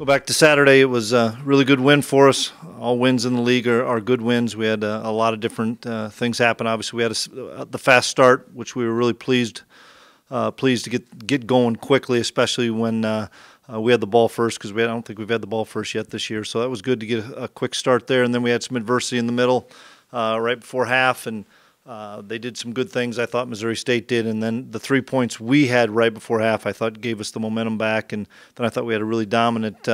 Go back to Saturday. It was a really good win for us. All wins in the league are good wins. We had a lot of different things happen. Obviously, we had the fast start, which we were really pleased to get going quickly, especially when we had the ball first, because I don't think we've had the ball first yet this year. So that was good to get a quick start there. And then we had some adversity in the middle right before half, and they did some good things, I thought Missouri State did. And then the 3 points we had right before half, I thought gave us the momentum back. And then I thought we had a really dominant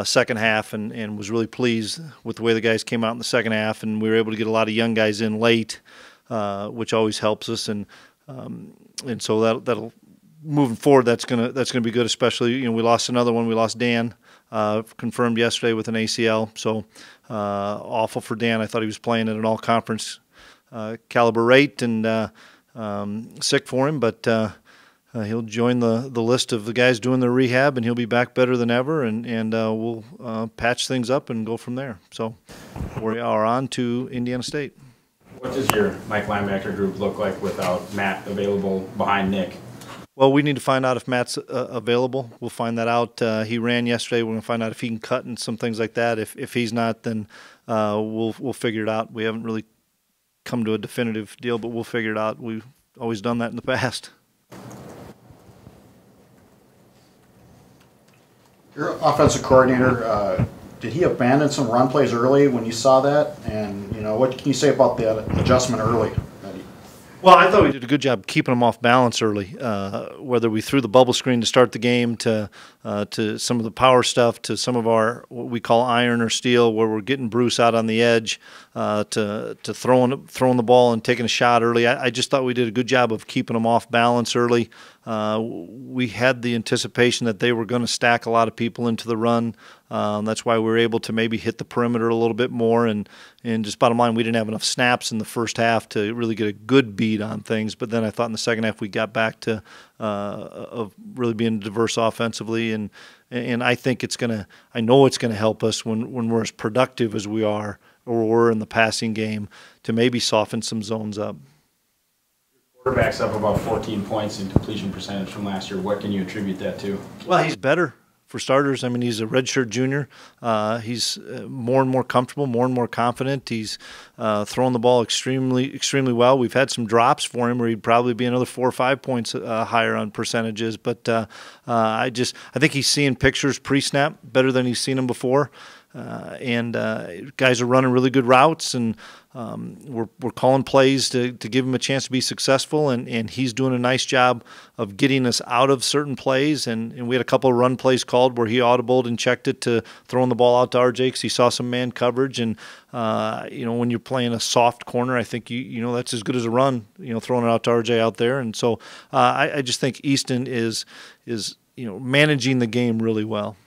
second half, and was really pleased with the way the guys came out in the second half. And we were able to get a lot of young guys in late, which always helps us. And so that'll moving forward, that's gonna be good. Especially, we lost another one. We lost Dan, confirmed yesterday with an ACL. So awful for Dan. I thought he was playing at an all-conference caliber rate, and sick for him. But he'll join the list of the guys doing their rehab, and he'll be back better than ever. And we'll patch things up and go from there. So we are on to Indiana State. What does your Mike linebacker group look like without Matt available behind Nick? Well, we need to find out if Matt's available. We'll find that out. He ran yesterday. We're going to find out if he can cut and some things like that. If he's not, then we'll figure it out. We haven't really come to a definitive deal, but we'll figure it out. We've always done that in the past. Your offensive coordinator, did he abandon some run plays early when you saw that? And, what can you say about the adjustment early? Well, I thought we did a good job keeping them off balance early, whether we threw the bubble screen to start the game to some of the power stuff, to some of our what we call iron or steel, where we're getting Bruce out on the edge, to throwing the ball and taking a shot early. I just thought we did a good job of keeping them off balance early. We had the anticipation that they were going to stack a lot of people into the run. That's why we were able to maybe hit the perimeter a little bit more. And just bottom line, we didn't have enough snaps in the first half to really get a good beat on things. But then I thought in the second half we got back to of really being diverse offensively. And I think I know it's gonna help us when we're as productive as we are, or we're in the passing game, to maybe soften some zones up. Quarterback's up about 14 points in completion percentage from last year. What can you attribute that to? Well, he's better. For starters, I mean, he's a redshirt junior. He's more and more comfortable, more and more confident. He's throwing the ball extremely well. We've had some drops for him where he'd probably be another 4 or 5 points higher on percentages. But I think he's seeing pictures pre-snap better than he's seen them before. And guys are running really good routes, and we're calling plays to give him a chance to be successful, and he's doing a nice job of getting us out of certain plays, and we had a couple of run plays called where he audibled and checked it to throwing the ball out to RJ because he saw some man coverage. And when you're playing a soft corner, I think that's as good as a run, throwing it out to RJ out there. And so I just think Easton is managing the game really well.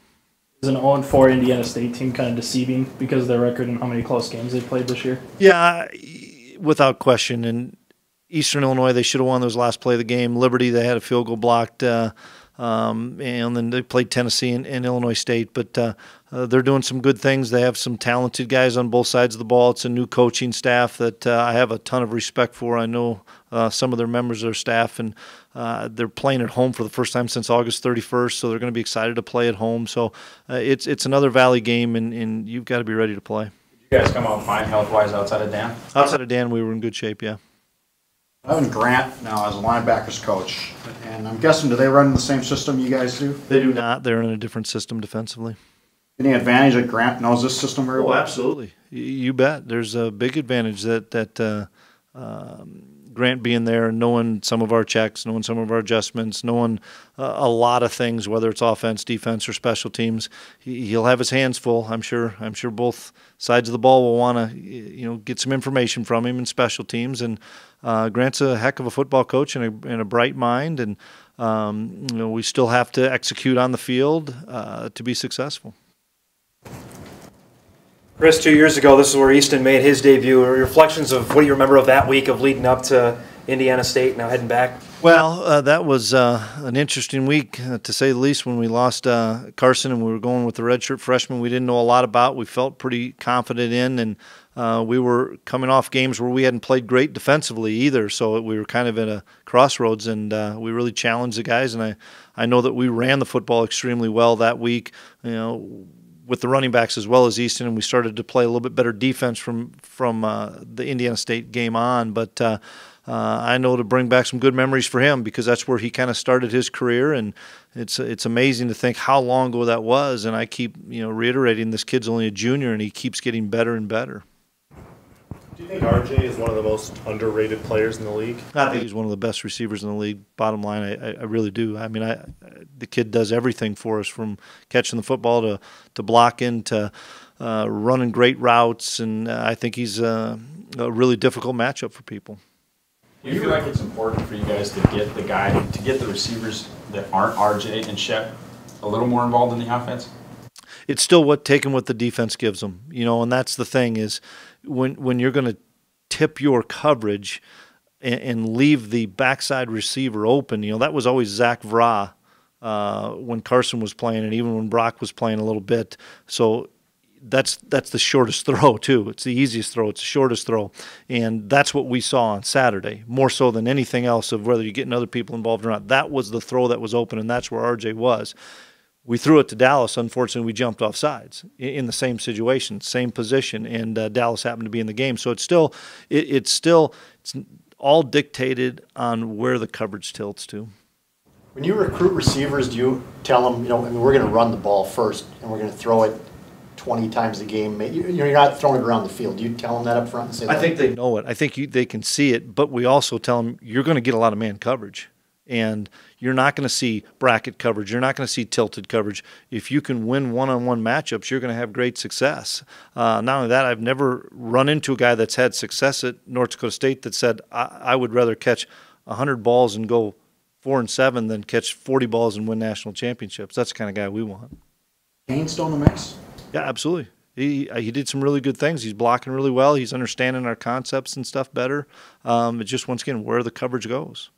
Is an 0-4 Indiana State team kind of deceiving because of their record and how many close games they played this year? Yeah, without question. And Eastern Illinois, they should have won those last play of the game. Liberty, they had a field goal blocked, and then they played Tennessee and Illinois State. But they're doing some good things. They have some talented guys on both sides of the ball. It's a new coaching staff that I have a ton of respect for. I know some of their members of their staff, and they're playing at home for the first time since August 31st, so they're going to be excited to play at home. So it's another Valley game, and you've got to be ready to play. Did you guys come out fine health-wise outside of Dan? Outside of Dan, we were in good shape, yeah. Having Grant now as a linebackers coach, and I'm guessing, do they run the same system you guys do? They do not. They're in a different system defensively. Any advantage that Grant knows this system very well? Oh, absolutely. You bet. There's a big advantage that Grant being there and knowing some of our checks, knowing some of our adjustments, knowing a lot of things, whether it's offense, defense, or special teams. He'll have his hands full. I'm sure both sides of the ball will want to get some information from him in special teams. And Grant's a heck of a football coach and a bright mind. And we still have to execute on the field to be successful. Chris, 2 years ago, this is where Easton made his debut. Reflections of what do you remember of that week of leading up to Indiana State, now heading back? Well, that was an interesting week, to say the least, when we lost Carson and we were going with the redshirt freshman we didn't know a lot about. We felt pretty confident in, and we were coming off games where we hadn't played great defensively either, so we were kind of at a crossroads, and we really challenged the guys, and I know that we ran the football extremely well that week, with the running backs as well as Easton, and we started to play a little bit better defense from the Indiana State game on, but I know to bring back some good memories for him because that's where he kind of started his career, and it's amazing to think how long ago that was. And I keep reiterating this kid's only a junior, and he keeps getting better and better. Do you think RJ is one of the most underrated players in the league? I think he's one of the best receivers in the league. Bottom line, I really do. I mean, the kid does everything for us, from catching the football to blocking to running great routes, and I think he's a really difficult matchup for people. Do you feel like it's important for you guys to get the receivers that aren't RJ and Shep a little more involved in the offense? It's still taking what the defense gives them, and that's the thing is when you're going to tip your coverage and leave the backside receiver open. That was always Zach Vra when Carson was playing, and even when Brock was playing a little bit. So that's the shortest throw too. It's the easiest throw. It's the shortest throw, and that's what we saw on Saturday, more so than anything else of whether you're getting other people involved or not. That was the throw that was open, and that's where RJ was. We threw it to Dallas. Unfortunately, we jumped off sides in the same situation, same position, and Dallas happened to be in the game. So it's all dictated on where the coverage tilts to. When you recruit receivers, do you tell them, we're going to run the ball first and we're going to throw it 20 times a game? You're not throwing it around the field. Do you tell them that up front and say that? I think they know it. I think they can see it, but we also tell them you're going to get a lot of man coverage. And you're not going to see bracket coverage. You're not going to see tilted coverage. If you can win one-on-one matchups, you're going to have great success. Not only that, I've never run into a guy that's had success at North Dakota State that said, I would rather catch 100 balls and go 4-7 than catch 40 balls and win national championships. That's the kind of guy we want. Kane still in the mix? Yeah, absolutely. He did some really good things. He's blocking really well. He's understanding our concepts and stuff better. It's just, once again, where the coverage goes.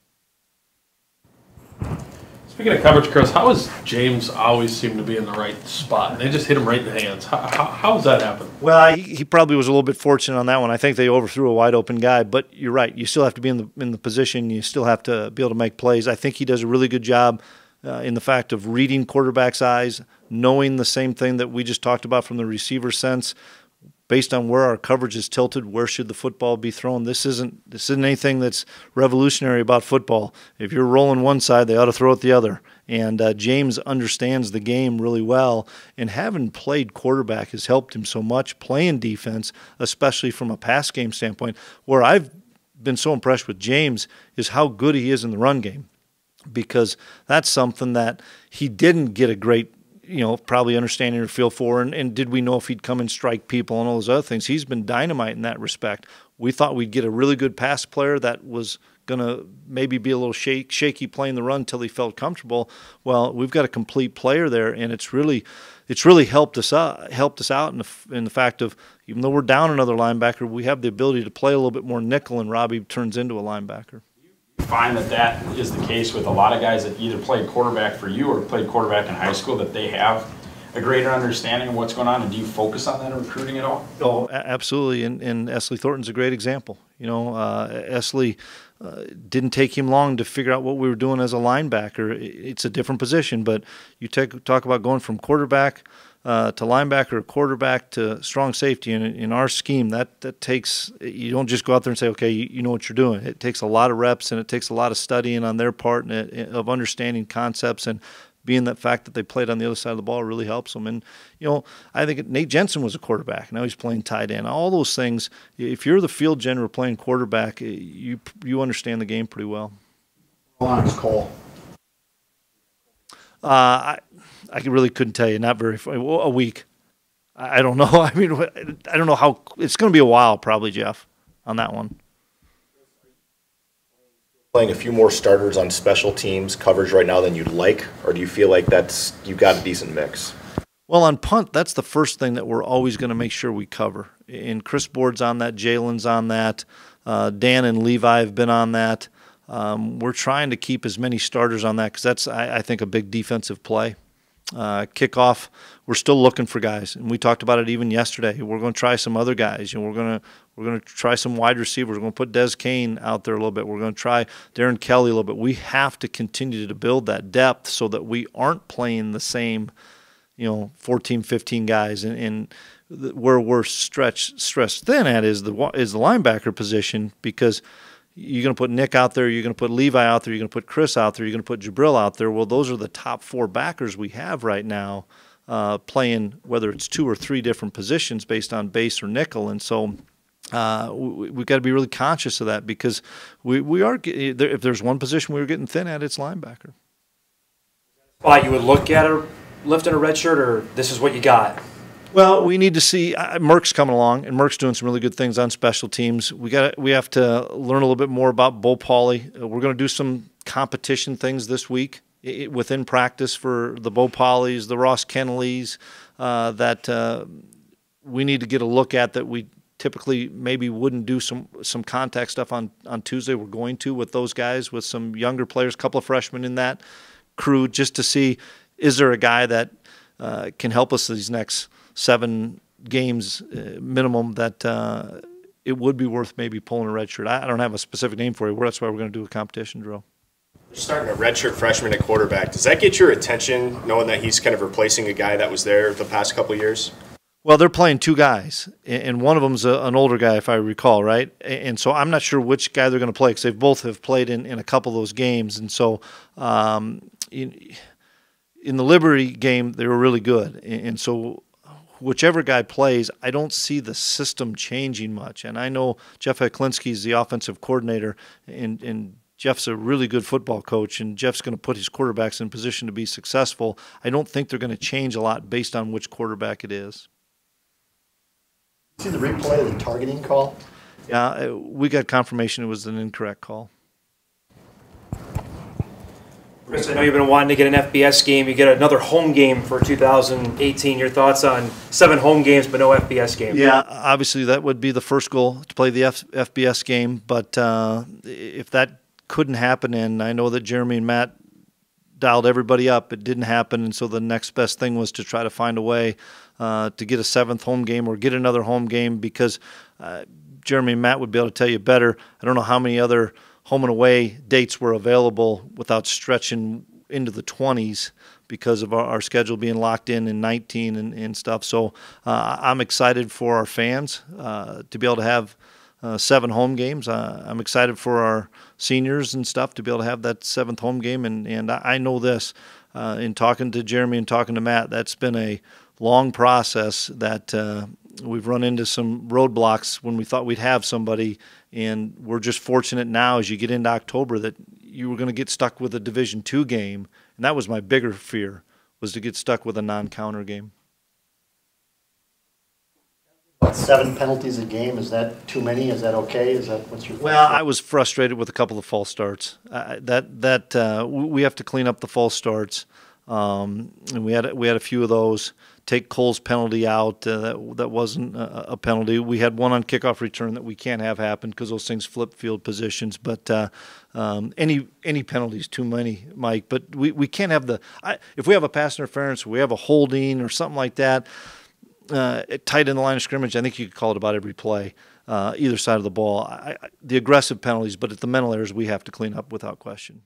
Speaking of coverage, Chris, how does James always seem to be in the right spot? They just hit him right in the hands. How does that happen? Well, he probably was a little bit fortunate on that one. I think they overthrew a wide open guy, but you're right. You still have to be in the position. You still have to be able to make plays. I think he does a really good job in the fact of reading quarterback's eyes, knowing the same thing that we just talked about from the receiver sense. Based on where our coverage is tilted, where should the football be thrown? This isn't anything that's revolutionary about football. If you're rolling one side, they ought to throw it the other. And James understands the game really well, and having played quarterback has helped him so much playing defense, especially from a pass game standpoint. Where I've been so impressed with James is how good he is in the run game, because that's something that he didn't get a great probably understanding or feel for, and did we know if he'd come and strike people and all those other things. He's been dynamite in that respect. We thought we'd get a really good pass player that was going to maybe be a little shaky playing the run until he felt comfortable. Well, we've got a complete player there, and it's really helped us out in the fact of, even though we're down another linebacker, we have the ability to play a little bit more nickel, and Robbie turns into a linebacker. Find that is the case with a lot of guys that either played quarterback for you or played quarterback in high school, that they have a greater understanding of what's going on, and do you focus on that in recruiting at all? Oh, absolutely, and Esley Thornton's a great example. Esley didn't take him long to figure out what we were doing as a linebacker. It's a different position, but you talk about going from quarterback to linebacker or quarterback to strong safety. In our scheme, that takes, you don't just go out there and say, okay, you know what you're doing. It takes a lot of reps, and it takes a lot of studying on their part and of understanding concepts, and being that fact that they played on the other side of the ball really helps them. And, I think Nate Jensen was a quarterback. Now he's playing tight end. All those things, if you're the field general playing quarterback, you understand the game pretty well. How long is Cole? I really couldn't tell you. Not very – a week. I don't know. I mean, I don't know how – it's going to be a while probably, Jeff, on that one. Playing a few more starters on special teams coverage right now than you'd like, or do you feel like you've got a decent mix? Well, on punt, that's the first thing that we're always going to make sure we cover. And Chris Board's on that, Jalen's on that, Dan and Levi have been on that. we're trying to keep as many starters on that because that's, I think, a big defensive play. Kickoff, we're still looking for guys, and we talked about it even yesterday. We're going to try some other guys. We're going to try some wide receivers. We're going to put Des Kane out there a little bit. We're going to try Darren Kelly a little bit. We have to continue to build that depth so that we aren't playing the same, 14, 15 guys. And where we're stressed thin at is the linebacker position, because you're going to put Nick out there, you're going to put Levi out there, you're going to put Chris out there, you're going to put Jabril out there. Well, those are the top 4 backers we have right now, playing whether it's 2 or 3 different positions based on base or nickel. And so we've got to be really conscious of that, because we are, if there's one position we were getting thin at, it's linebacker. Well, you would look at a lifting a red shirt, or this is what you got? Well, we need to see. Merck's coming along, and Merck's doing some really good things on special teams. We have to learn a little bit more about Bo Pauly. We're going to do some competition things this week within practice for the Bo Paulys, the Ross Kennelys, that we need to get a look at, that we typically maybe wouldn't do some contact stuff on Tuesday. We're going to with those guys, with some younger players, a couple of freshmen in that crew, just to see, is there a guy that can help us these next 7 games minimum, that it would be worth maybe pulling a red shirt. I don't have a specific name for you. That's why we're going to do a competition drill. Starting a redshirt freshman at quarterback, does that get your attention, knowing that he's kind of replacing a guy that was there the past couple of years? Well, they're playing 2 guys, and one of them's an older guy, if I recall, right? And so I'm not sure which guy they're going to play, because they both have played in a couple of those games. And so in the Liberty game, they were really good. And so whichever guy plays, I don't see the system changing much. And I know Jeff Heklinski is the offensive coordinator, and Jeff's a really good football coach, and Jeff's going to put his quarterbacks in position to be successful. I don't think they're going to change a lot based on which quarterback it is. See the replay of the targeting call? Yeah, we got confirmation it was an incorrect call. Chris, I know you've been wanting to get an FBS game. You get another home game for 2018. Your thoughts on 7 home games but no FBS game? Yeah, obviously that would be the first goal, to play the FBS game. But if that couldn't happen, and I know that Jeremy and Matt dialed everybody up, it didn't happen. And so the next best thing was to try to find a way to get a 7th home game, or get another home game, because Jeremy and Matt would be able to tell you better. I don't know how many other home and away dates were available without stretching into the 20s because of our schedule being locked in 19 and stuff. So I'm excited for our fans to be able to have 7 home games. I'm excited for our seniors and stuff to be able to have that 7th home game. And I know this, in talking to Jeremy and talking to Matt, that's been a long process that we've run into some roadblocks when we thought we'd have somebody, and we're just fortunate now as you get into October that you were going to get stuck with a Division II game, and that was my bigger fear, was to get stuck with a non-counter game. 7 penalties a game, is that too many? Is that okay? Is that what's your? Well, I was frustrated with a couple of false starts. We have to clean up the false starts, and we had a few of those. Take Cole's penalty out. That wasn't a penalty. We had one on kickoff return that we can't have happen because those things flip field positions. But any penalties too many, Mike. But we can't have if we have a pass interference, we have a holding or something like that, tight in the line of scrimmage, I think you could call it about every play, either side of the ball. The aggressive penalties, but at the mental errors, we have to clean up without question.